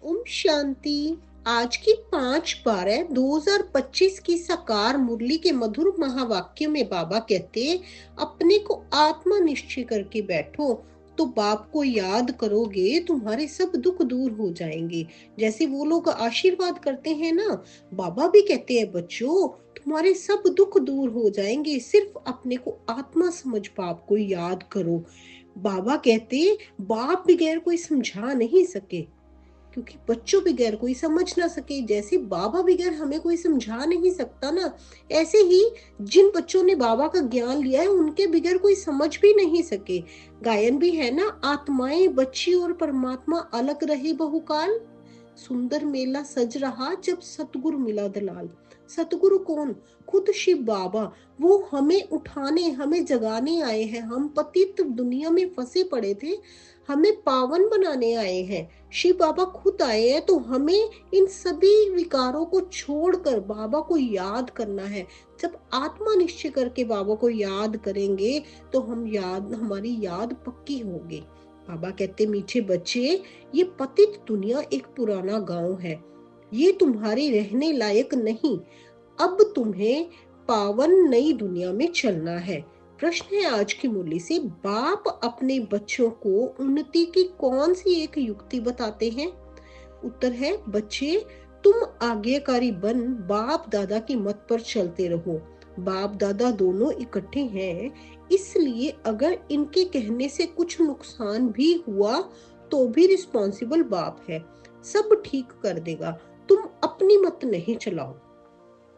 ओम शांति। आज की 5/12/2025 की साकार मुरली के मधुर महावाक्य में बाबा कहते, अपने को आत्मा निश्चय करके बैठो तो बाप को याद करोगे, तुम्हारे सब दुख दूर हो जाएंगे। जैसे वो लोग आशीर्वाद करते हैं ना, बाबा भी कहते हैं बच्चों तुम्हारे सब दुख दूर हो जाएंगे, सिर्फ अपने को आत्मा समझ बाप को याद करो। बाबा कहते बाप बगैर कोई समझा नहीं सके, क्योंकि बच्चों बगैर कोई समझ ना सके। जैसे बाबा बगैर हमें कोई समझा नहीं सकता ना, ऐसे ही जिन बच्चों ने बाबा का ज्ञान लिया है उनके बगैर कोई समझ भी नहीं सके। गायन भी है ना, आत्माएं बच्ची और परमात्मा अलग रहे बहुकाल, सुंदर मेला सज रहा जब सतगुरु मिला दलाल। सतगुरु कौन? खुद शिव बाबा। वो हमें उठाने, हमें जगाने आए हैं। हम पतित दुनिया में फंसे पड़े थे, हमें पावन बनाने आए हैं। शिव बाबा खुद आए हैं, तो हमें इन सभी विकारों को छोड़कर बाबा को याद करना है। जब आत्मा निश्चय करके बाबा को याद करेंगे तो हमारी याद पक्की होगी। बाबा कहते मीठे बच्चे, ये पतित दुनिया एक पुराना गांव है, ये तुम्हारे रहने लायक नहीं। अब तुम्हें पावन नई दुनिया में चलना है। प्रश्न है आज की मुरली से, बाप अपने बच्चों को उन्नति की कौन सी एक युक्ति बताते हैं? उत्तर है, बच्चे तुम आज्ञाकारी बन बाप दादा की मत पर चलते रहो। बाप दादा दोनों इकट्ठे हैं, इसलिए अगर इनके कहने से कुछ नुकसान भी हुआ तो भी रिस्पॉन्सिबल बाप है, सब ठीक कर देगा। तुम अपनी मत नहीं चलाओ,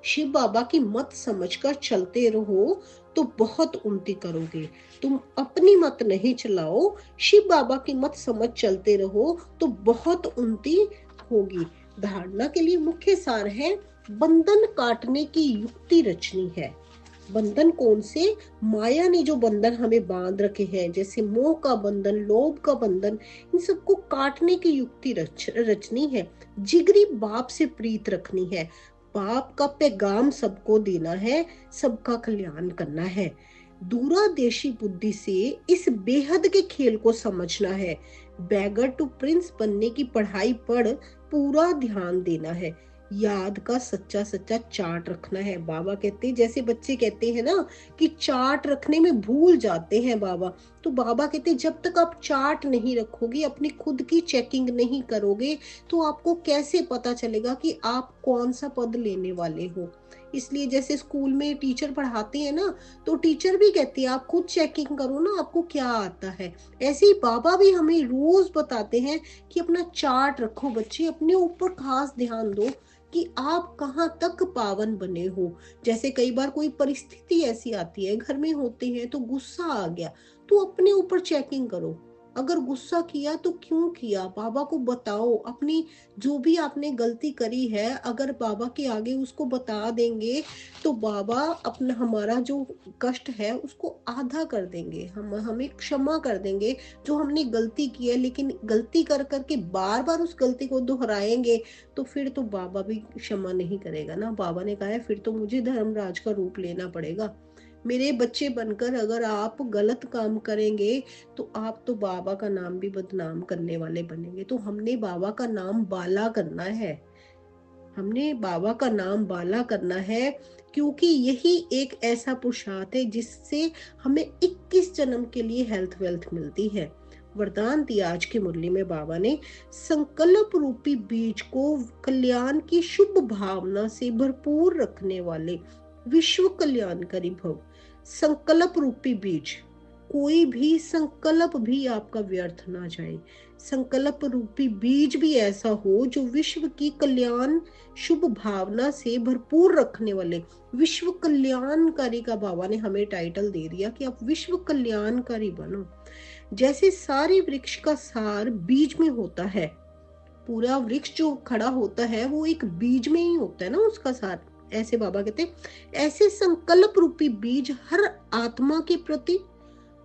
शिव बाबा की मत समझकर चलते रहो तो बहुत उन्नति करोगे। तुम अपनी मत नहीं चलाओ, शिव बाबा की मत समझ चलते रहो तो बहुत उन्नति होगी। धारणा के लिए मुख्य सार है, बंधन काटने की युक्ति रचनी है। बंधन कौन से? माया ने जो बंधन हमें बांध रखे हैं, जैसे मोह का बंधन, लोभ का बंधन, इन सबको काटने की युक्ति रचनी है। जिगरी बाप से प्रीत रखनी है, बाप का पैगाम सबको देना है, सबका कल्याण करना है। दूरदेशी बुद्धि से इस बेहद के खेल को समझना है। बैगर टू प्रिंस बनने की पढ़ाई पर पूरा ध्यान देना है। याद का सच्चा सच्चा चार्ट रखना है। बाबा कहते, जैसे बच्चे कहते हैं ना कि चार्ट रखने में भूल जाते हैं बाबा, तो बाबा कहते जब तक आप चार्ट नहीं रखोगे, अपनी खुद की चेकिंग नहीं करोगे, तो आपको कैसे पता चलेगा कि आप कौन सा पद लेने वाले हो। इसलिए जैसे स्कूल में टीचर पढ़ाते हैं ना, तो टीचर भी कहती है आप खुद चेकिंग करो ना, आपको क्या आता है। ऐसे ही बाबा भी हमें रोज बताते हैं कि अपना चार्ट रखो बच्चे, अपने ऊपर खास ध्यान दो कि आप कहाँ तक पावन बने हो। जैसे कई बार कोई परिस्थिति ऐसी आती है, घर में होते हैं तो गुस्सा आ गया, तो अपने ऊपर चेकिंग करो। अगर गुस्सा किया तो क्यों किया, बाबा को बताओ। अपनी जो भी आपने गलती करी है, अगर बाबा के आगे उसको बता देंगे तो बाबा अपना हमारा जो कष्ट है उसको आधा कर देंगे, हमें क्षमा कर देंगे। जो हमने गलती की है, लेकिन गलती कर करके बार बार उस गलती को दोहराएंगे तो फिर तो बाबा भी क्षमा नहीं करेगा ना। बाबा ने कहा है फिर तो मुझे धर्मराज का रूप लेना पड़ेगा। मेरे बच्चे बनकर अगर आप गलत काम करेंगे तो आप तो बाबा का नाम भी बदनाम करने वाले बनेंगे। तो हमने बाबा का नाम बाला करना है, हमने बाबा का नाम बाला करना है, क्योंकि यही एक ऐसा पुरुषार्थ है जिससे हमें 21 जन्म के लिए हेल्थ वेल्थ मिलती है। वरदान दिया आज की मुरली में बाबा ने, संकल्प रूपी बीज को कल्याण की शुभ भावना से भरपूर रखने वाले विश्व कल्याणकारी भव। संकल्प रूपी बीज, कोई भी संकल्प भी आपका व्यर्थ ना जाए। संकल्प रूपी बीज भी ऐसा हो जो विश्व की कल्याण शुभ भावना से भरपूर रखने वाले विश्व कल्याणकारी का बाबा ने हमें टाइटल दे दिया कि आप विश्व कल्याणकारी बनो। जैसे सारे वृक्ष का सार बीज में होता है, पूरा वृक्ष जो खड़ा होता है वो एक बीज में ही होता है ना उसका सार, ऐसे बाबा कहते ऐसे संकल्प रूपी बीज हर आत्मा के प्रति,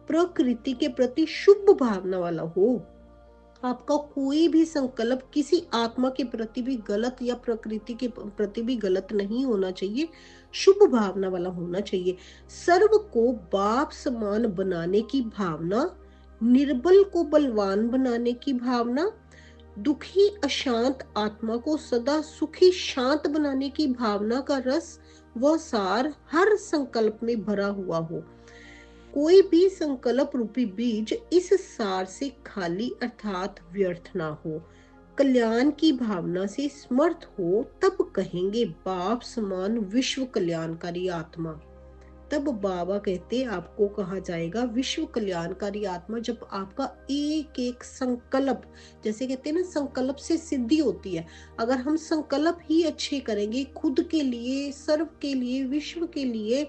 प्रकृति के प्रति शुभ भावना वाला हो। आपका कोई भी संकल्प किसी आत्मा के प्रति भी गलत या प्रकृति के प्रति भी गलत नहीं होना चाहिए, शुभ भावना वाला होना चाहिए। सर्व को बाप समान बनाने की भावना, निर्बल को बलवान बनाने की भावना, दुखी अशांत आत्मा को सदा सुखी शांत बनाने की भावना का रस व सार हर संकल्प में भरा हुआ हो। कोई भी संकल्प रूपी बीज इस सार से खाली अर्थात व्यर्थ ना हो, कल्याण की भावना से समर्थ हो, तब कहेंगे बाप समान विश्व कल्याणकारी आत्मा। तब बाबा कहते आपको कहा जाएगा विश्व कल्याणकारी आत्मा, जब आपका एक एक संकल्प, जैसे कहते हैं ना संकल्प से सिद्धि होती है, अगर हम संकल्प ही अच्छे करेंगे खुद के लिए, सर्व के लिए, विश्व के लिए,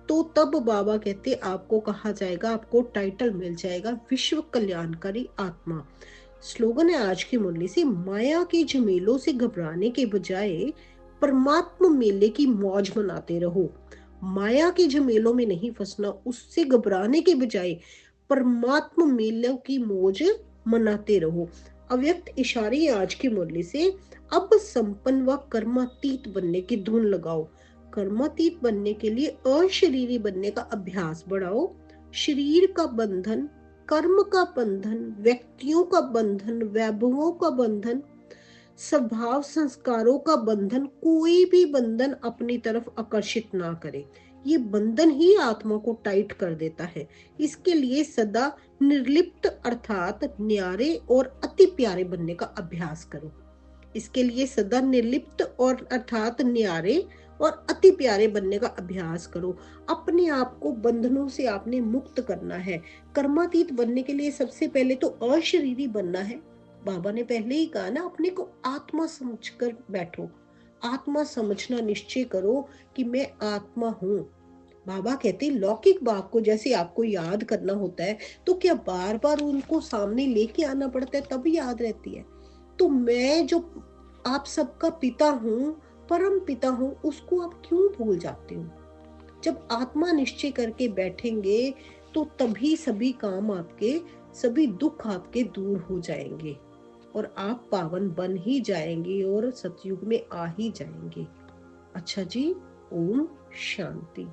तो तब बाबा कहते आपको कहा जाएगा, आपको टाइटल मिल जाएगा विश्व कल्याणकारी आत्मा। स्लोगन है आज की मुरली से, माया के झमेलों से घबराने के बजाय परमात्मा मेले की मौज मनाते रहो। माया के झमेलों में नहीं फंसना, उससे घबराने के बजाय परमात्मा मेलों की मौज मनाते रहो। अव्यक्त इशारे आज की मुरली से, अब संपन्न व कर्मातीत बनने की धुन लगाओ। कर्मातीत बनने के लिए अशरीरी बनने का अभ्यास बढ़ाओ। शरीर का बंधन, कर्म का बंधन, व्यक्तियों का बंधन, वैभवों का बंधन, स्वभाव संस्कारों का बंधन, कोई भी बंधन अपनी तरफ आकर्षित ना करे। ये बंधन ही आत्मा को टाइट कर देता है। इसके लिए सदा निर्लिप्त अर्थात न्यारे और अति प्यारे बनने का अभ्यास करो। इसके लिए सदा निर्लिप्त और अर्थात न्यारे और अति प्यारे बनने का अभ्यास करो। अपने आप को बंधनों से आपने मुक्त करना है। कर्मातीत बनने के लिए सबसे पहले तो अशरीरी बनना है। बाबा ने पहले ही कहा ना, अपने को आत्मा समझकर बैठो, आत्मा समझना निश्चय करो कि मैं आत्मा हूँ। बाबा कहते लौकिक बाप को जैसे आपको याद करना होता है, तो क्या बार बार उनको सामने लेके आना पड़ता है तब याद रहती है? तो मैं जो आप सबका पिता हूँ, परम पिता हूँ, उसको आप क्यों भूल जाते हो? जब आत्मा निश्चय करके बैठेंगे तो तभी सभी काम आपके, सभी दुख आपके दूर हो जाएंगे और आप पावन बन ही जाएंगे और सतयुग में आ ही जाएंगे। अच्छा जी, ओम शांति।